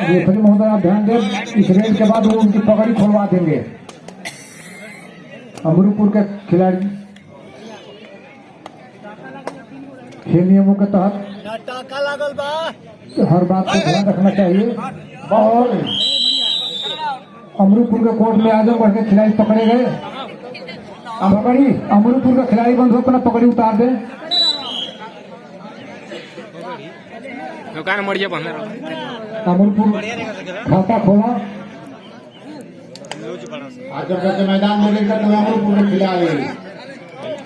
Referee महोदय आप ध्यान दें, इस रेड के बाद वो उनकी पकड़ी खुलवा देंगे। अमरूपुर के खिलाड़ी खेल नियमों के तहत हर बात को ध्यान रखना चाहिए। और अमरूपुर के कोर्ट में आजमगढ़ के खिलाड़ी पकड़े गए। पकड़ी अमरूपुर का खिलाड़ी बंधु अपना पकड़ी उतार दे। दुकान मरिया बंद अमरूपुर खाता खोला। आजमगढ़ के मैदान में लेकर तो अमरूपुर के खिलाड़ी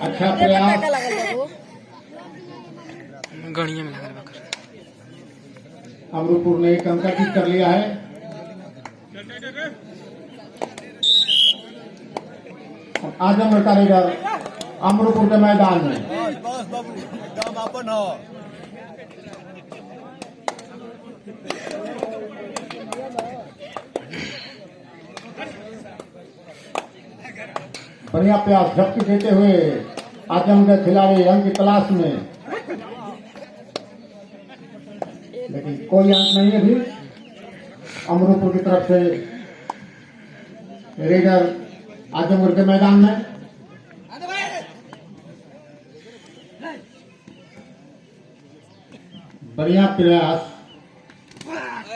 अच्छा प्रयास। गणिया में लगा अमरूपुर ने एक अंक जीत कर लिया है। आजमगढ़ का लीडर अमरूपुर के मैदान में बढ़िया प्रयास झपकी देते हुए आजमगढ़ खिलाड़ी अंक की तलाश में, लेकिन कोई अंक नहीं है। भी अमरूपुर की तरफ से रेडर आजमगढ़ के मैदान में बढ़िया प्रयास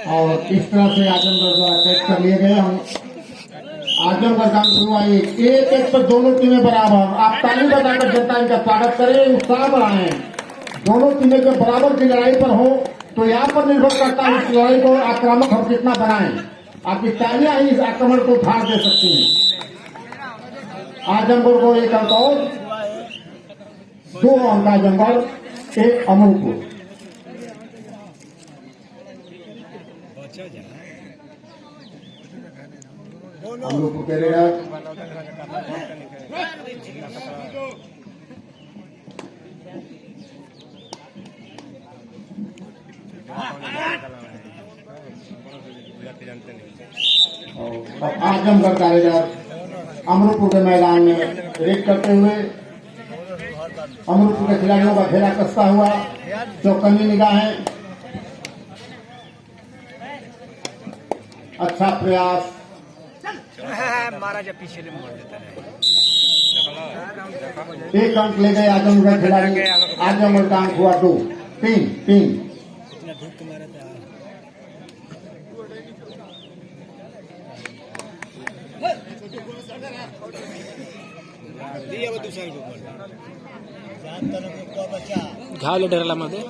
और इस तरह से आजमगढ़ द्वारा कैच कर लिए गए। हम आजमगढ़ का शुरू आई एक पर दोनों टीमें बराबर। आप ताली बजाकर जनता इनका स्वागत करें, उत्साह बढ़ाएं। दोनों टीमें के बराबर की लड़ाई पर हो तो यहाँ पर निर्भर करता है इस लड़ाई को आक्रामक हम कितना बनाएं। आपकी तालियां ही इस आक्रमण को उठाड़ दे सकती हैं। आजमगढ़ को एक अंक और 2 अंक आजमगढ़, 1 अमरूपुर। अमरूपुर के रेडर और आजमगढ़ का रेडर अमरूपुर के मैदान में रेड करते हुए अमरूपुर के खिलाड़ियों का घेरा कसता हुआ चौकन्नी निगाहें। अच्छा प्रयास। मारा जब पीछे मोड़ देता है। 1 अंक ले गए आजमगढ़ खिलाड़ी। आजमगढ़ का अंक हुआ 2, 3। घाव ले डरला मध्ये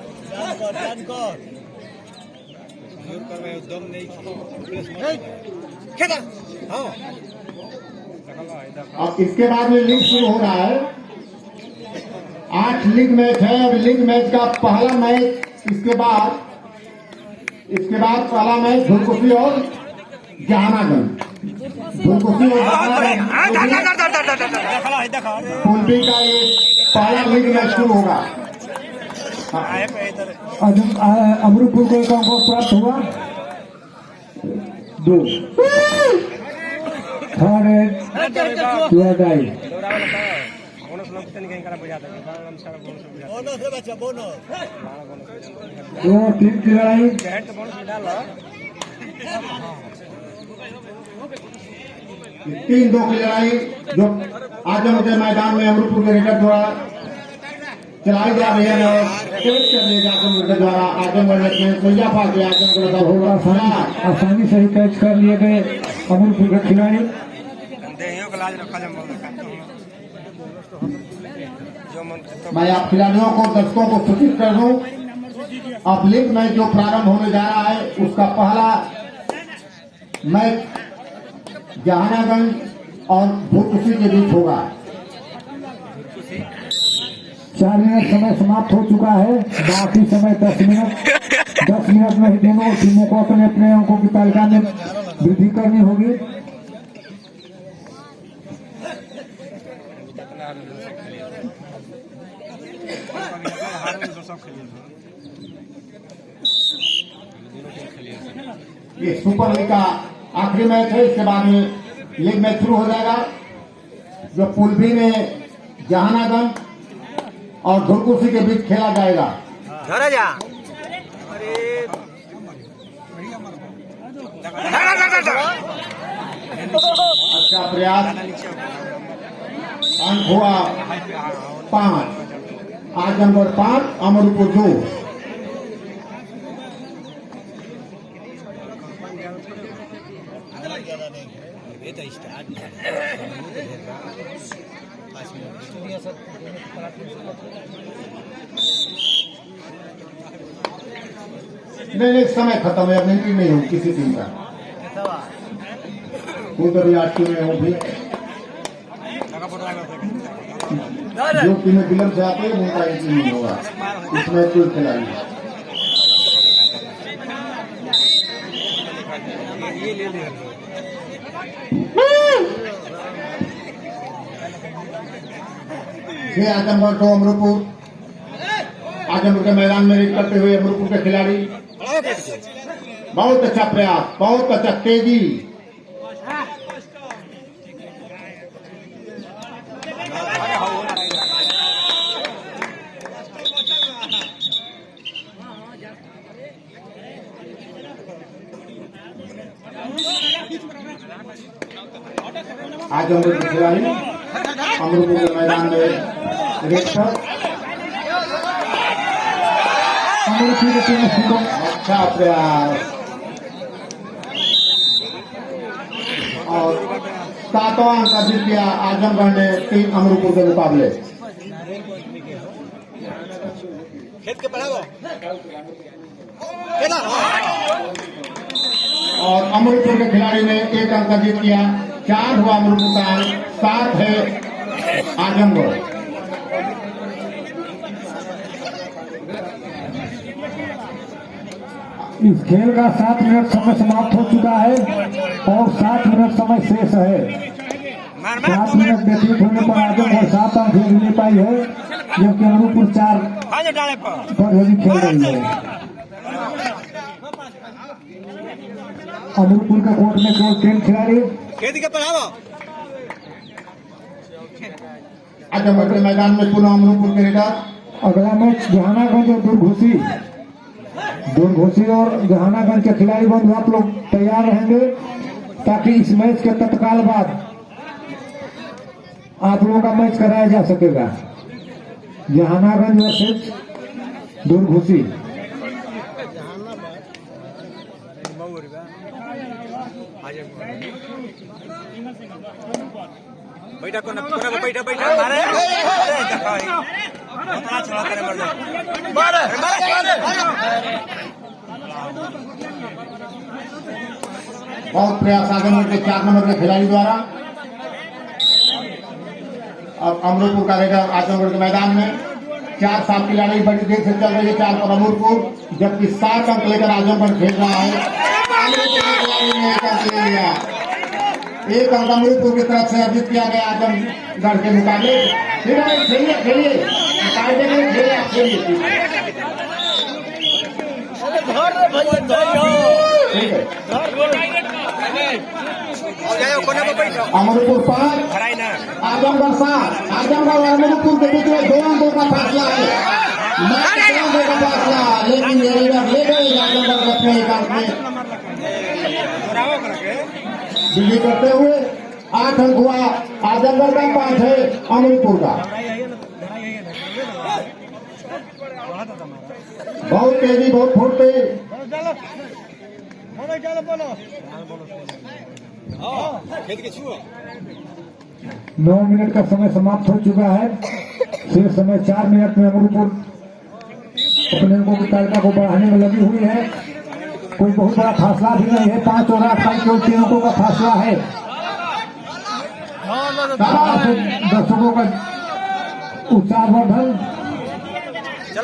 अब इसके बाद में लीग शुरू हो रहा है। 8 लीग मैच है। अब लीग मैच का पहला मैच इसके बाद पहला मैच धुलकुशी और जहानागंज। धुलकुशी और कुल्फी का ये पहला लीग मैच शुरू होगा। अमरूपुर को एक अंक प्राप्त हुआ। 2 2-3 की लड़ाई। 3-2 की लड़ाई जो आजमगढ़ के मैदान में अमरूपुर के रेडर द्वारा चलाई जा रही है और कैच कर लिया आजमगढ़ के द्वारा। आजमगढ़ ने आजमगढ़ आसानी से ही कैच कर लिए गए अमरूपुर के खिलाड़ी। मैं आप खिलाड़ियों को दर्शकों को सूचित कर दूं, अब लीग मैच जो प्रारंभ होने जा रहा है उसका पहला मैच जहानागंज और धुलकुशी के बीच होगा। 4 मिनट समय समाप्त हो चुका है। बाकी समय 10 मिनट। 10 मिनट में ही दोनों टीमों को अपने अपने अंकों की तालिका में वृद्धि करनी होगी। ये सुपर लीग का आखिरी मैच है। इसके बाद में लीग मैच शुरू हो जाएगा जो पूल बी में जहानागंज और धुलकुशी के बीच खेला जाएगा। धरा जा अरे अच्छा प्रयास अंक हुआ 5 आजमगढ़ 5 अमरपुर 2 ये तो स्टार्ट नहीं समय खत्म है अब एंट्री नहीं होगी किसी टीम का उधर भी आज टीम में हूँ भी जो टीमें विलम्ब से आते हैं उनका एंट्री नहीं होगा इसमें कोई खिलाड़ी ये ले ले ये आजमगढ़ 2 अमरपुर आजमगढ़ के मैदान में रेड करते हुए अमरपुर के खिलाड़ी बहुत अच्छा प्रयास बहुत अच्छा तेजी आजमगढ़ के खिलाड़ी अमरपुर के मैदान में रेड पर अच्छा प्रयास और 7वां अंक अर्जित किया आजमगढ़ ने टीम अमरपुर के मुकाबले खेत के बढ़ाओ और अमरपुर के खिलाड़ी ने 1 अंक अर्जित किया 4 हुआ अमरपुर का अंक 7 है आजमगढ़ इस खेल का 7 मिनट समय समाप्त हो चुका है और 7 मिनट समय शेष है। 7 मिनट व्यतीत होने पर आजमगढ़ 7 अंक ले पाई है जबकि अमरपुर 4 पर यदि खेल रही है। अमरपुर का कोर्ट में केवल 3 खिलाड़ी। आजमगढ़ के मैदान में पुनः अमरपुर के रेडर। अगला मैच जहानागंज और दुर्घोसी और जहानागंज के खिलाड़ी बंधु आप लोग तैयार रहेंगे ताकि इस मैच के तत्काल बाद आप लोगों का मैच कराया जा सकेगा। जहानागंज वर्सेस दुर्घोसी। बैठा को ना बैठा मारे चला करे मारे बहुत प्रयास आजमगढ़ के 4 नंबर के खिलाड़ी द्वारा। अब अमरपुर का रेडर आजमगढ़ के मैदान में 4-7 की लड़ाई बड़ी देर से चल रही है 4 पर अमरपुर जबकि 7 अंक लेकर आजमगढ़ खेल रहा है। अमरपुर के खिलाड़ी ने 1 अंक ले लिया। 1 अंक अमरपुर की तरफ से अर्जित किया गया आजमगढ़ के मुकाबले। खेलिए खेलिए अमरपुर 5 आजमगढ़ 7 आजमगढ़ और अमरपुर के बीच में 2 अंकों का फासला है। लेकिन ये रेडर ले गए आजमगढ़ अपने एक अंक में बिजली करते हुए 8 अंक हुआ आजमगढ़ का 5 है अमरपुर का। बहुत तेजी बहुत फुर्ती 9 मिनट का समय समाप्त हो चुका है। शेष समय 4 मिनट में अमरपुर अपने अंकों की तालिका को बढ़ाने में लगी हुई है। कोई बहुत बड़ा फासला भी नहीं है। 5 और 8 का केवल 3 अंकों का फासला है। दर्शकों का उत्साहवर्धन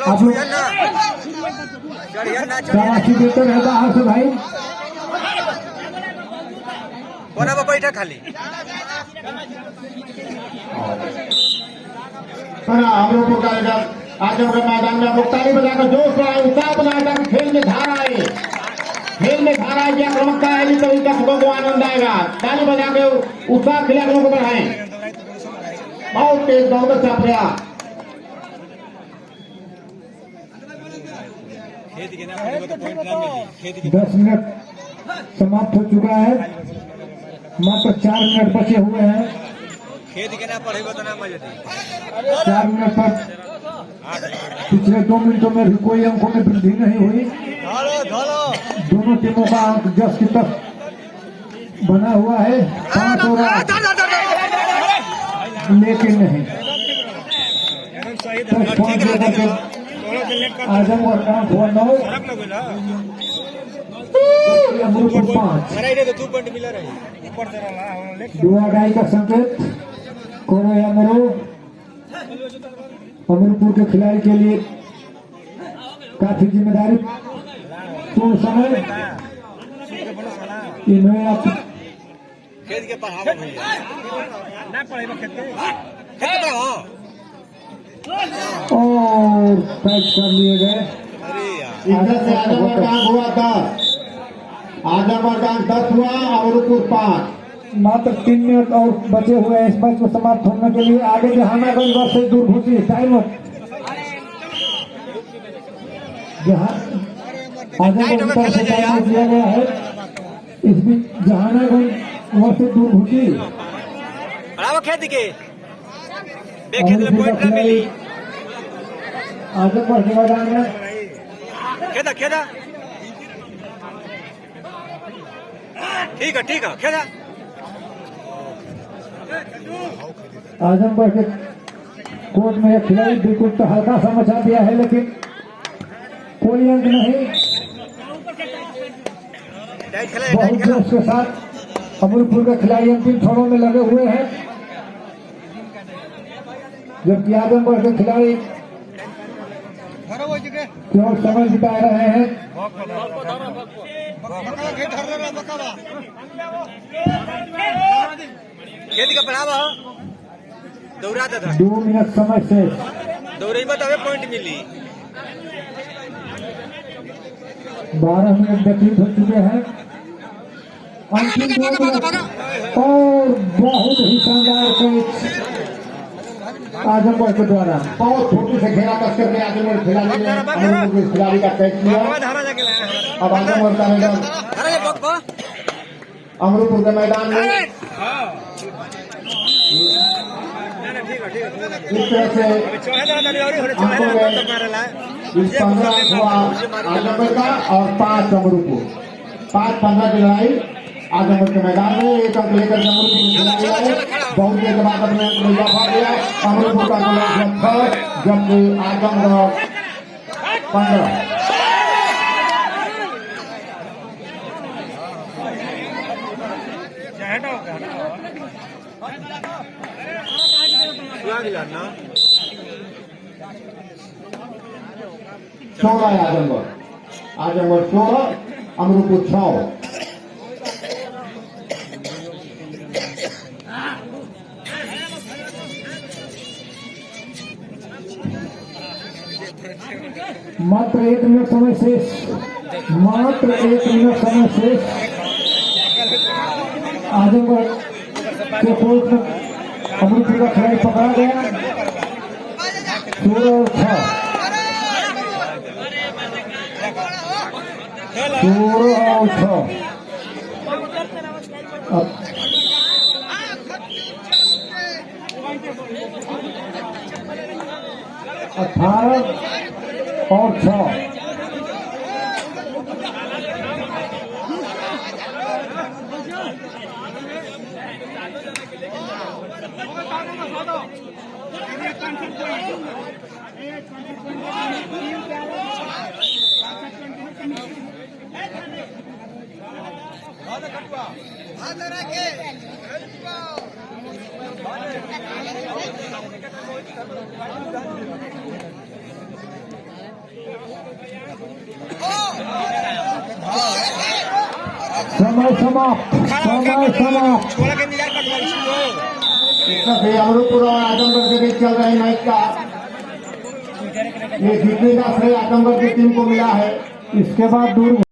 आप लोग शाबाशी देते रहे बाहर से भाई। बैठा खाली अमरपुर का रेडर आजमगढ़ मैदान में आप ताली बजाकर जोश बनाए उत्साह बनाकर खेल में धार आए। खेल में धारा की आक्रामकता आएगी तभी दर्शकों को आनंद आएगा। ताली बजा के उत्साह खिलाड़ियों को बढ़ाएं। बहुत तेज बहुत अच्छा प्रयास 10 मिनट समाप्त हो चुका है, मात्र 4 मिनट बचे हुए हैं। खेत के ना पढ़ेगा तो ना मजे 4 मिनट पर पिछले 2 मिनटों में भी कोई अंकों में वृद्धि नहीं हुई। दोनों टीमों का अंक 10 की तरफ बना हुआ है, 5 और 8, लेकिन नहीं। 10 पॉइंट लेकर के आजमगढ़ का अंक हुआ 9, अमरूपुर 5। दुआ गाई का संकेत करो या मरो। अमरूपुर के खिलाड़ी के लिए काफी जिम्मेदारी पूर्ण समय इन्हें आप खेत के पढ़ावा भैया ना पढ़ेगा खेत के पढ़ाओ और कैच कर लिए गए। अरे यार इधर से आजमगढ़ का अंक हुआ 10, आजमगढ़ का अंक 10 हुआ, अमरूपुर 5। मात्र 3 मिनट और बचे हुए हैं इस मैच को समाप्त होने के लिए। आगे जहानागंज वर्सेस दूरभूसी, टाइम जहाँ आजमगढ़ की तरफ से टाइम दिया गया है। इस बीच जहानागंज वर्सेस दूरभूसी, पढ़ावा खेत के देखे पॉइंट ना मिली आजमगढ़ के मैदान में खेदा खेदा ठीक है खेदा आजमगढ़ के कोर्ट में यह खिलाड़ी बिल्कुल तो हल्का सा मचा दिया है, लेकिन कोई अंक नहीं। बहुत जोश के साथ अमरूपुर के खिलाड़ी अंतिम छोरों में लगे हुए हैं, जबकि आजमगढ़ के खिलाड़ी केवल समय बिता रहे हैं। खेत का पढ़ावा दौड़ा था 2 मिनट समय से दौड़े बतावे पॉइंट मिली 12 मिनट व्यतीत हो चुके हैं। अंतिम 2 मिनट और बहुत ही शानदार कैच आजमगढ़ के द्वारा। बहुत छोटी से घेरा कस करके आजमगढ़ खिलाड़ी ने अमरूपुर के खिलाड़ी का कैच लिया। अब आजमगढ़ का मैदान अमरूपुर के मैदान में इस तरह से अंकों में 15 हुआ आजमगढ़ का और 5 अमरूपुर। 5-15 की लड़ाई आजमगढ़ के मैदान में। एक अंक लेकर के अमरूपुर के खिलाड़ी आए, बहुत देर के बाद अपने अंक में इजाफा किया। अमरूपुर का गोल 6, जबकि आजमगढ़ 15। सोलह है आजमगढ़ 16, अमरूपुर 6। मात्र 1 मिनट समय शेष, मात्र 1 मिनट समय शेष। आजमगढ़ के कोर्ट में अमरूपुर का खिलाड़ी पकड़ा गया। 16 और 6, 16 और 6। 18 और 6। समय समाप्त, समय समाप्त। अमरूपुर और आजमगढ़ के बीच चल रहे मैच का ये जीतने का श्रेय आजमगढ़ की टीम को मिला है। इसके बाद दूर